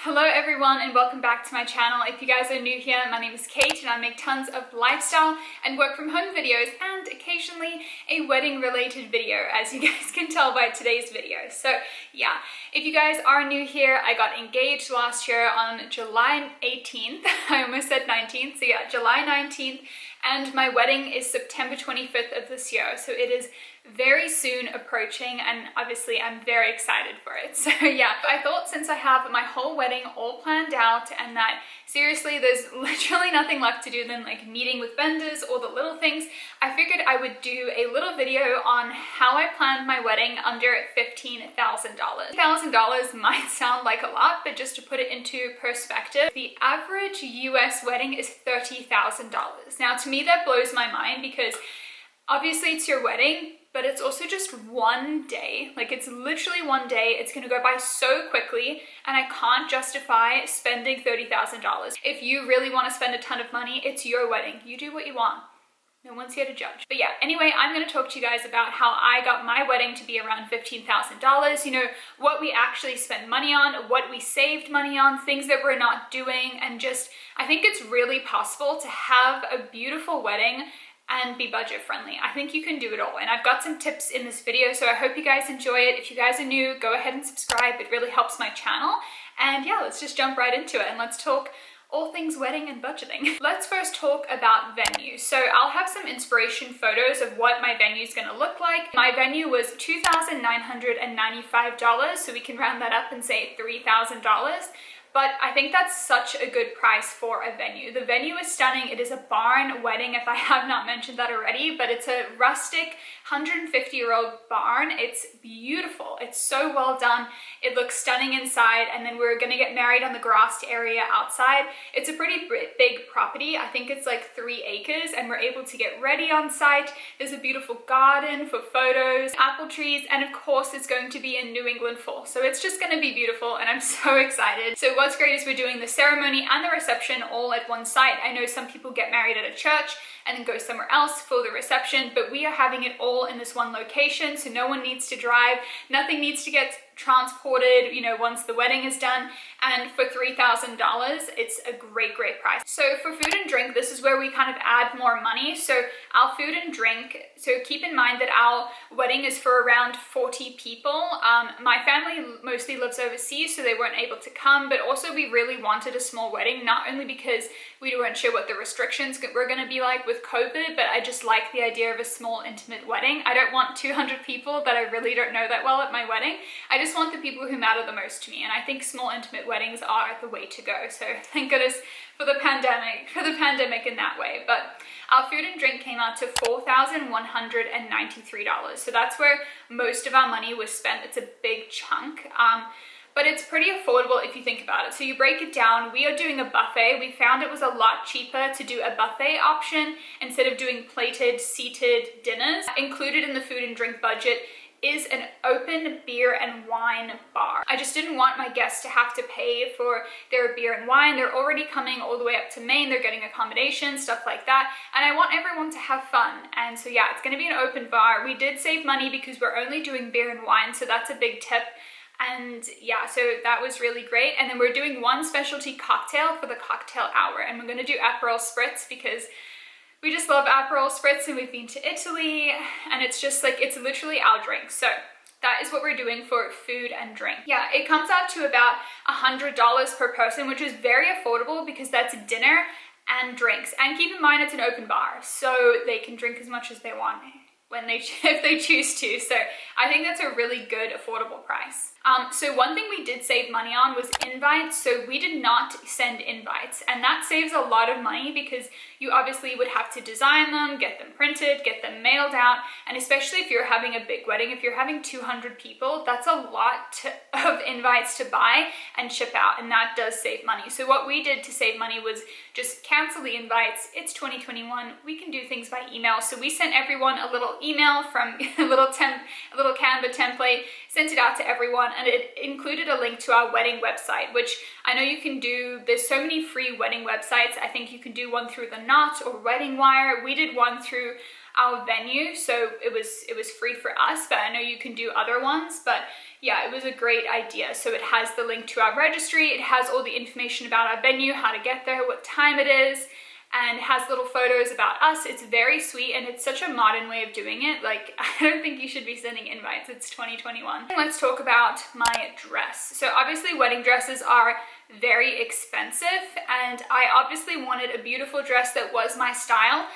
Hello everyone and welcome back to my channel. If you guys are new here, my name is Kate and I make tons of lifestyle and work from home videos and occasionally a wedding related video, as you guys can tell by today's video. So yeah, if you guys are new here, I got engaged last year on July 18th. I almost said 19th, so yeah, July 19th. And my wedding is September 25th of this year, so it is very soon approaching, and obviously I'm very excited for it. So yeah, I thought since I have my whole wedding all planned out and that seriously there's literally nothing left to do than like meeting with vendors or the little things, I figured I would do a little video on how I planned my wedding under $15,000. $15,000 might sound like a lot, but just to put it into perspective, the average US wedding is $30,000. Now to me that blows my mind because obviously it's your wedding, but it's also just one day. Like, it's literally one day. It's gonna go by so quickly, and I can't justify spending $30,000. If you really wanna spend a ton of money, it's your wedding. You do what you want. No one's here to judge. But yeah, anyway, I'm gonna talk to you guys about how I got my wedding to be around $15,000, you know, what we actually spent money on, what we saved money on, things that we're not doing, and just, I think it's really possible to have a beautiful wedding and be budget friendly. I think you can do it all, and I've got some tips in this video, so I hope you guys enjoy it. If you guys are new, go ahead and subscribe. It really helps my channel. And yeah, let's just jump right into it and let's talk all things wedding and budgeting. Let's first talk about venue. So I'll have some inspiration photos of what my venue is gonna look like. My venue was $2,995, so we can round that up and say $3,000. But I think that's such a good price for a venue. The venue is stunning. It is a barn wedding, if I have not mentioned that already, but it's a rustic 150-year-old barn. It's beautiful. It's so well done. It looks stunning inside, and then we're gonna get married on the grassed area outside. It's a pretty big property. I think it's like 3 acres, and we're able to get ready on site. There's a beautiful garden for photos, apple trees, and of course it's going to be in New England fall. So it's just gonna be beautiful, and I'm so excited. So what's great is we're doing the ceremony and the reception all at one site. I know some people get married at a church and then go somewhere else for the reception, but we are having it all in this one location, so no one needs to drive, nothing needs to get transported, you know, once the wedding is done. And for $3,000, it's a great price. So for food and drink, this is where we kind of add more money. So our food and drink, so keep in mind that our wedding is for around 40 people. My family mostly lives overseas, so they weren't able to come, but also we really wanted a small wedding, not only because we weren't sure what the restrictions were gonna be like with COVID, but I just like the idea of a small intimate wedding. I don't want 200 people that I really don't know that well at my wedding. I just want the people who matter the most to me, and I think small intimate weddings are the way to go. So thank goodness for the pandemic in that way. But our food and drink came out to $4,193. So that's where most of our money was spent. It's a big chunk. But it's pretty affordable if you think about it. So you break it down, we are doing a buffet. We found it was a lot cheaper to do a buffet option instead of doing plated, seated dinners. Included in the food and drink budget is an open beer and wine bar. I just didn't want my guests to have to pay for their beer and wine. They're already coming all the way up to Maine. They're getting accommodations, stuff like that. And I want everyone to have fun. And so yeah, it's gonna be an open bar. We did save money because we're only doing beer and wine, so that's a big tip. And yeah, so that was really great. And then we're doing one specialty cocktail for the cocktail hour. And we're gonna do Aperol Spritz because we just love Aperol Spritz, and we've been to Italy, and it's just like, it's literally our drink. So that is what we're doing for food and drink. Yeah, it comes out to about $100 per person, which is very affordable because that's dinner and drinks. And keep in mind, it's an open bar, so they can drink as much as they want if they choose to. So I think that's a really good affordable price. So one thing we did save money on was invites. So we did not send invites, and that saves a lot of money because you obviously would have to design them, get them printed, get them mailed out, and especially if you're having a big wedding, if you're having 200 people, that's a lot of invites to buy and ship out, and that does save money. So what we did to save money was just cancel the invites. It's 2021, we can do things by email. So we sent everyone a little email from a little Canva template, sent it out to everyone, and it included a link to our wedding website, which I know you can do. There's so many free wedding websites. I think you can do one through The Knot or Wedding Wire. We did one through our venue, so it was free for us, but I know you can do other ones. But yeah, it was a great idea. So it has the link to our registry, it has all the information about our venue, how to get there, what time it is, and it has little photos about us. It's very sweet, and it's such a modern way of doing it. Like, I don't think you should be sending invites. It's 2021. Let's talk about my dress. So obviously wedding dresses are very expensive, and I obviously wanted a beautiful dress that was my style,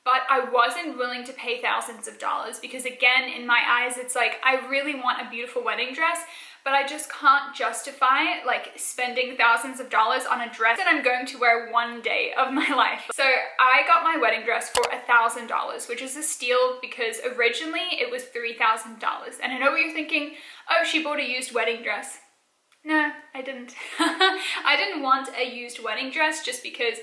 but I wasn't willing to pay thousands of dollars because, again, in my eyes, it's like, I really want a beautiful wedding dress, but I just can't justify like spending thousands of dollars on a dress that I'm going to wear one day of my life. So I got my wedding dress for $1,000, which is a steal because originally it was $3,000. And I know what you're thinking, oh, she bought a used wedding dress. No, I didn't. I didn't want a used wedding dress just because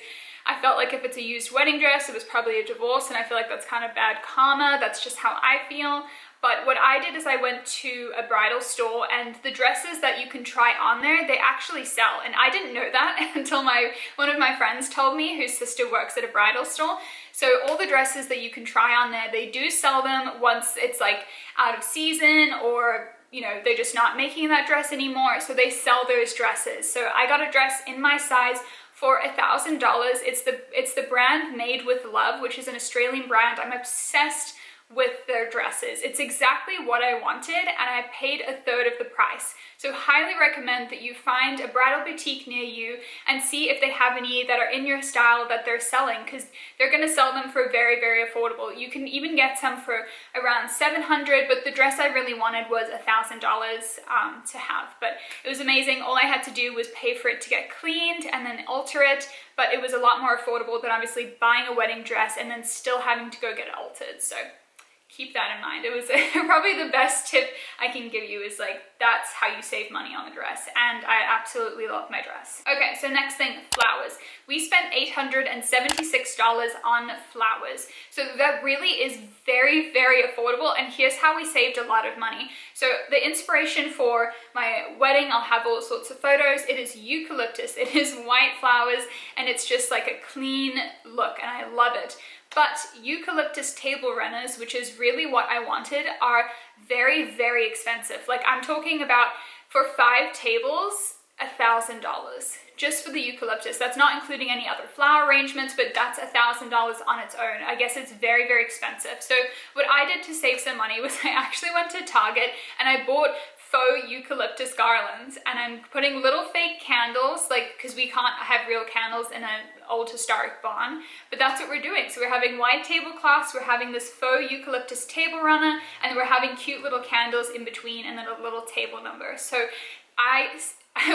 I felt like if it's a used wedding dress, it was probably a divorce, and I feel like that's kind of bad karma. That's just how I feel. But what I did is I went to a bridal store, and the dresses that you can try on there, they actually sell. And I didn't know that until one of my friends told me, whose sister works at a bridal store. So all the dresses that you can try on there, they do sell them once it's like out of season, or you know, they're just not making that dress anymore. So they sell those dresses. So I got a dress in my size for $1,000. It's the brand Made with Love, which is an Australian brand. I'm obsessed with their dresses. It's exactly what I wanted, and I paid a third of the price. So highly recommend that you find a bridal boutique near you and see if they have any that are in your style that they're selling, because they're going to sell them for very, very affordable. You can even get some for around $700, but the dress I really wanted was $1,000 to have. But it was amazing. All I had to do was pay for it to get cleaned and then alter it, but it was a lot more affordable than obviously buying a wedding dress and then still having to go get it altered. So keep that in mind. It was probably the best tip I can give you, is like, that's how you save money on the dress, and I absolutely love my dress. Okay, so next thing, flowers. We spent $876 on flowers. So that really is very, very affordable, and here's how we saved a lot of money. So the inspiration for my wedding, I'll have all sorts of photos. It is eucalyptus. It is white flowers, and it's just like a clean look, and I love it. But eucalyptus table runners, which is really what I wanted, are very, very expensive. Like, I'm talking about, for 5 tables, $1,000 just for the eucalyptus. That's not including any other flower arrangements, but that's $1,000 on its own. I guess it's very, very expensive. So what I did to save some money was I actually went to Target and I bought faux eucalyptus garlands, and I'm putting little fake candles, like, because we can't have real candles in an old historic barn, but that's what we're doing. So we're having white tablecloths, we're having this faux eucalyptus table runner, and we're having cute little candles in between, and then a little table number. So I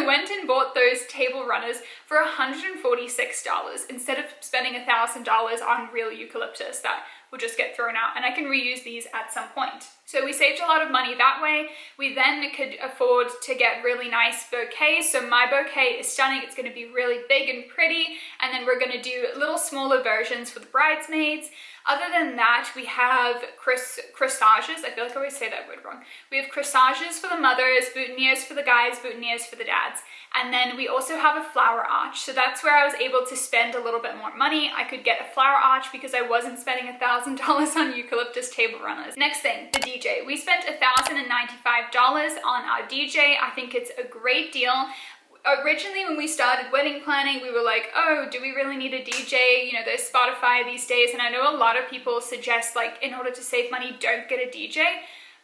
went and bought those table runners for $146 instead of spending $1,000 on real eucalyptus that will just get thrown out, and I can reuse these at some point. So we saved a lot of money that way. We then could afford to get really nice bouquets. So my bouquet is stunning. It's going to be really big and pretty, and then we're going to do little smaller versions for the bridesmaids. Other than that, we have corsages. I feel like I always say that word wrong. We have corsages for the mothers, boutonnieres for the guys, boutonnieres for the dads. And then we also have a flower arch. So that's where I was able to spend a little bit more money. I could get a flower arch because I wasn't spending $1,000 on eucalyptus table runners. Next thing, the DJ. We spent $1,095 on our DJ. I think it's a great deal. Originally, when we started wedding planning, we were like, oh, do we really need a DJ? You know, there's Spotify these days, and I know a lot of people suggest, like, in order to save money, don't get a DJ.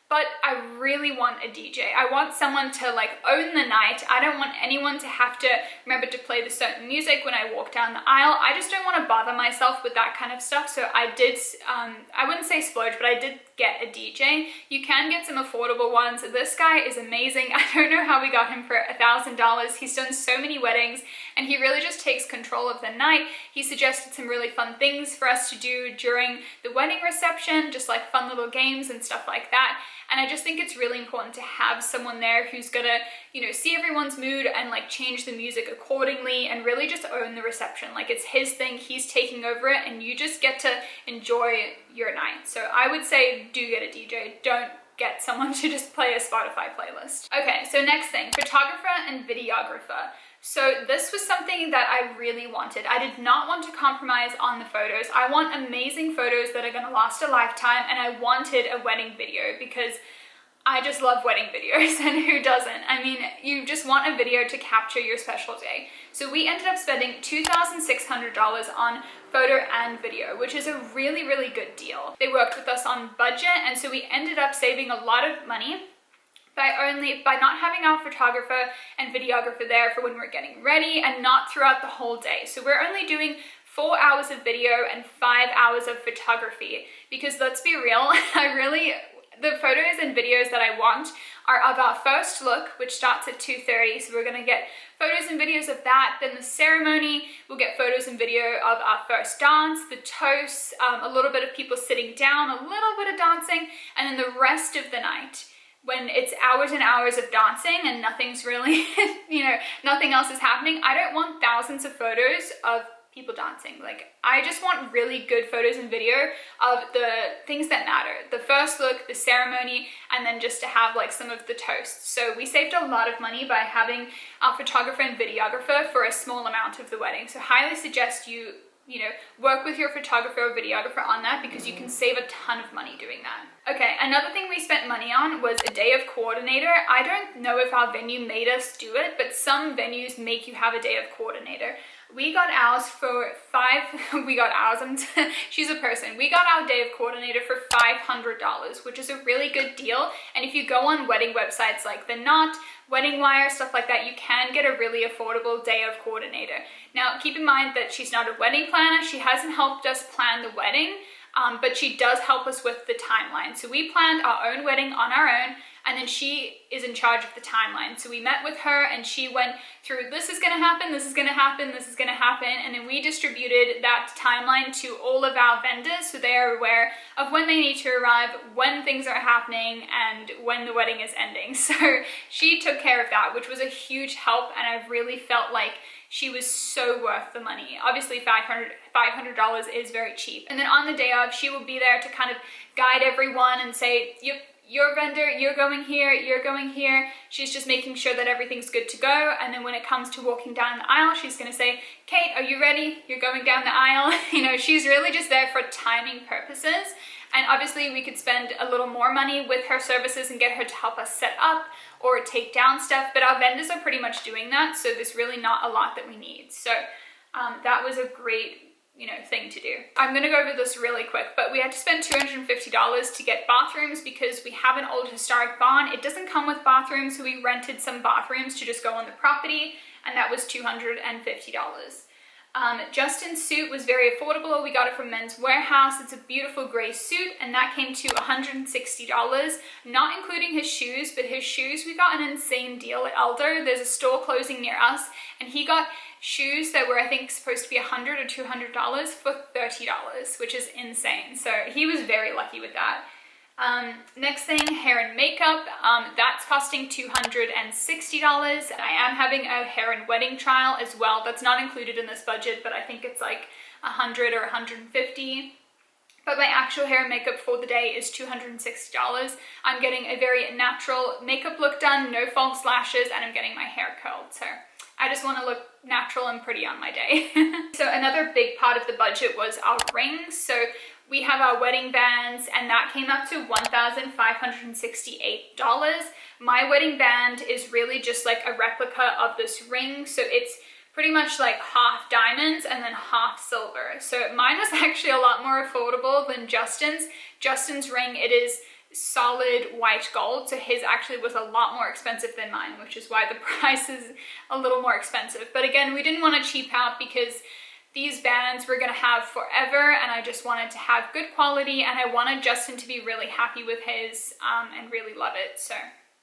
But I really want a DJ. I want someone to like own the night. I don't want anyone to have to remember to play the certain music when I walk down the aisle. I just don't want to bother myself with that kind of stuff. So I did, I wouldn't say splurge, but I did get a DJ. You can get some affordable ones. This guy is amazing. I don't know how we got him for $1,000. He's done so many weddings, and he really just takes control of the night. He suggested some really fun things for us to do during the wedding reception, just like fun little games and stuff like that. And I just think it's really important to have someone there who's gonna, you know, see everyone's mood and like change the music accordingly and really just own the reception. Like, it's his thing, he's taking over it, and you just get to enjoy your night. So I would say do get a DJ. Don't get someone to just play a Spotify playlist. Okay, so next thing, photographer and videographer. So this was something that I really wanted. I did not want to compromise on the photos. I want amazing photos that are gonna last a lifetime, and I wanted a wedding video because I just love wedding videos, and who doesn't? I mean, you just want a video to capture your special day. So we ended up spending $2,600 on photo and video, which is a really, really good deal. They worked with us on budget, and so we ended up saving a lot of money by not having our photographer and videographer there for when we're getting ready, and not throughout the whole day. So we're only doing 4 hours of video and 5 hours of photography, because let's be real, the photos and videos that I want are of our first look, which starts at 2:30. So we're gonna get photos and videos of that. Then the ceremony, we'll get photos and video of our first dance, the toast, a little bit of people sitting down, a little bit of dancing, and then the rest of the night, when it's hours and hours of dancing and nothing's really, nothing else is happening. I don't want thousands of photos of people dancing. Like, I just want really good photos and video of the things that matter. The first look, the ceremony, and then just to have like some of the toasts. So we saved a lot of money by having our photographer and videographer for a small amount of the wedding. So highly suggest you work with your photographer or videographer on that, because you can save a ton of money doing that. Okay, another thing we spent money on was a day of coordinator. I don't know if our venue made us do it, but some venues make you have a day of coordinator. We got ours for she's a person. We got our day of coordinator for $500, which is a really good deal. And if you go on wedding websites like The Knot, Wedding Wire, stuff like that, you can get a really affordable day of coordinator. Now, keep in mind that she's not a wedding planner. She hasn't helped us plan the wedding, but she does help us with the timeline. So we planned our own wedding on our own, and then she is in charge of the timeline. So we met with her, and she went through, this is gonna happen, this is gonna happen, this is gonna happen, and then we distributed that timeline to all of our vendors, so they are aware of when they need to arrive, when things are happening, and when the wedding is ending. So she took care of that, which was a huge help, and I really felt like she was so worth the money. Obviously $500 is very cheap. And then on the day of, she will be there to kind of guide everyone and say, your vendor, you're going here, you're going here. She's just making sure that everything's good to go. And then when it comes to walking down the aisle, she's gonna say, Kate, are you ready? You're going down the aisle. She's really just there for timing purposes. And obviously we could spend a little more money with her services and get her to help us set up or take down stuff, but our vendors are pretty much doing that, so there's really not a lot that we need. So that was a great thing to do. I'm gonna go over this really quick, but we had to spend $250 to get bathrooms because we have an old historic barn. It doesn't come with bathrooms, so we rented some bathrooms to just go on the property, and that was $250. Justin's suit was very affordable. We got it from Men's Warehouse. It's a beautiful gray suit, and that came to $160, not including his shoes, but his shoes, we got an insane deal at Elder. There's a store closing near us, and he got shoes that were, I think, supposed to be $100 or $200 for $30, which is insane. So he was very lucky with that. Next thing, hair and makeup. That's costing $260. I am having a hair and wedding trial as well. That's not included in this budget, but I think it's like $100 or $150. But my actual hair and makeup for the day is $260. I'm getting a very natural makeup look done, no false lashes, and I'm getting my hair curled. So I just want to look natural and pretty on my day. So another big part of the budget was our rings. So we have our wedding bands, and that came up to $1,568. My wedding band is really just like a replica of this ring. So it's pretty much like half diamonds and then half silver. So mine was actually a lot more affordable than Justin's. Justin's ring, it is solid white gold, so his actually was a lot more expensive than mine, which is why the price is a little more expensive. But again, we didn't want to cheap out because these bands we're gonna have forever, and I just wanted to have good quality, and I wanted Justin to be really happy with his and really love it. So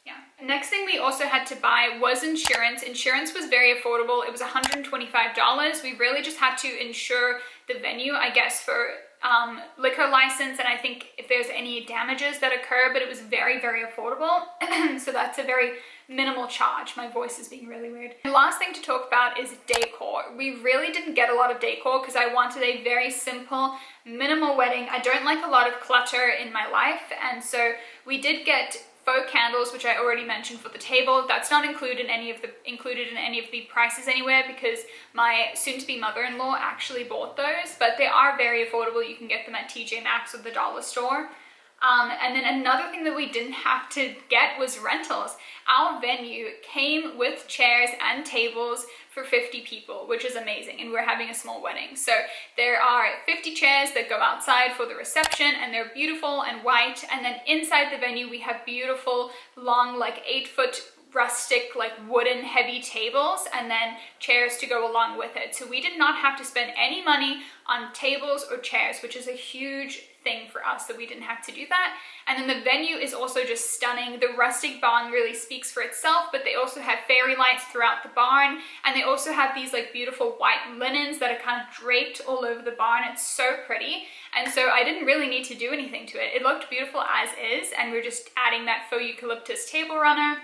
yeah. Next thing we also had to buy was insurance. Insurance was very affordable. It was $125. We really just had to insure the venue, I guess, for liquor license, and I think if there's any damages that occur, but it was very, very affordable. So that's a very minimal charge. My voice is being really weird. The last thing to talk about is decor. We really didn't get a lot of decor because I wanted a very simple, minimal wedding. I don't like a lot of clutter in my life, and so we did get faux candles, which I already mentioned for the table. That's not included in any of the prices anywhere because my soon-to-be mother-in-law actually bought those, but they are very affordable. You can get them at TJ Maxx or the dollar store. And then another thing that we didn't have to get was rentals. Our venue came with chairs and tables for 50 people, which is amazing, and we're having a small wedding. So there are 50 chairs that go outside for the reception, and they're beautiful and white, and then inside the venue we have beautiful long, like 8-foot rustic, like wooden heavy tables, and then chairs to go along with it. So we did not have to spend any money on tables or chairs, which is a huge thing for us, that we didn't have to do that. And then the venue is also just stunning. The rustic barn really speaks for itself, but they also have fairy lights throughout the barn, and they also have these like beautiful white linens that are kind of draped all over the barn. It's so pretty, and so I didn't really need to do anything to it. It looked beautiful as is, and we're just adding that faux eucalyptus table runner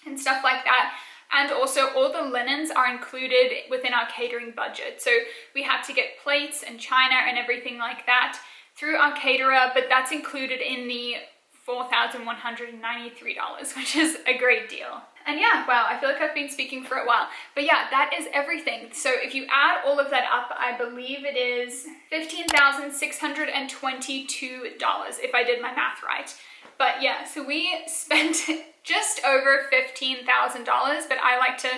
and stuff like that. And also all the linens are included within our catering budget. So we had to get plates and china and everything like that through our caterer, but that's included in the $4,193, which is a great deal. And yeah, wow, I feel like I've been speaking for a while. But yeah, that is everything. So if you add all of that up, I believe it is $15,622, if I did my math right. But yeah, so we spent just over $15,000, but I like to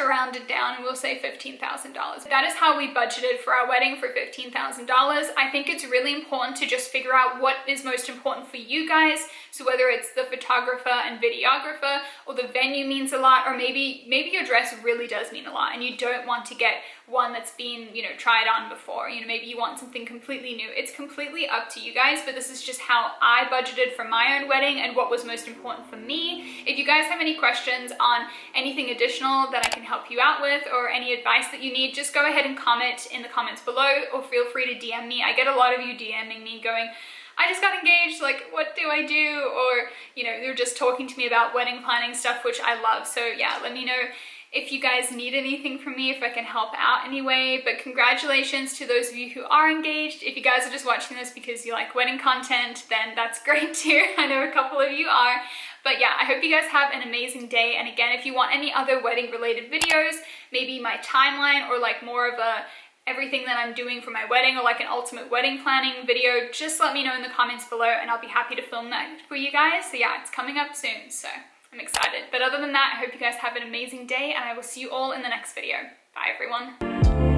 round it down, and we'll say $15,000. That is how we budgeted for our wedding, for $15,000. I think it's really important to just figure out what is most important for you guys. So whether it's the photographer and videographer, or the venue means a lot, or maybe your dress really does mean a lot and you don't want to get one that's been, tried on before. Maybe you want something completely new. It's completely up to you guys, but this is just how I budgeted for my own wedding and what was most important for me. If you guys have any questions on anything additional that I can help you out with, or any advice that you need, just go ahead and comment in the comments below, or feel free to DM me. I get a lot of you DMing me going, I just got engaged, like, what do I do? Or, they're just talking to me about wedding planning stuff, which I love. So yeah, let me know if you guys need anything from me, if I can help out anyway. But congratulations to those of you who are engaged. If you guys are just watching this because you like wedding content, then that's great too. I know a couple of you are. But yeah, I hope you guys have an amazing day. And again, if you want any other wedding related videos, maybe my timeline, or like more of a everything that I'm doing for my wedding, or like an ultimate wedding planning video, just let me know in the comments below and I'll be happy to film that for you guys. So yeah, it's coming up soon, so I'm excited. But other than that, I hope you guys have an amazing day, and I will see you all in the next video. Bye everyone.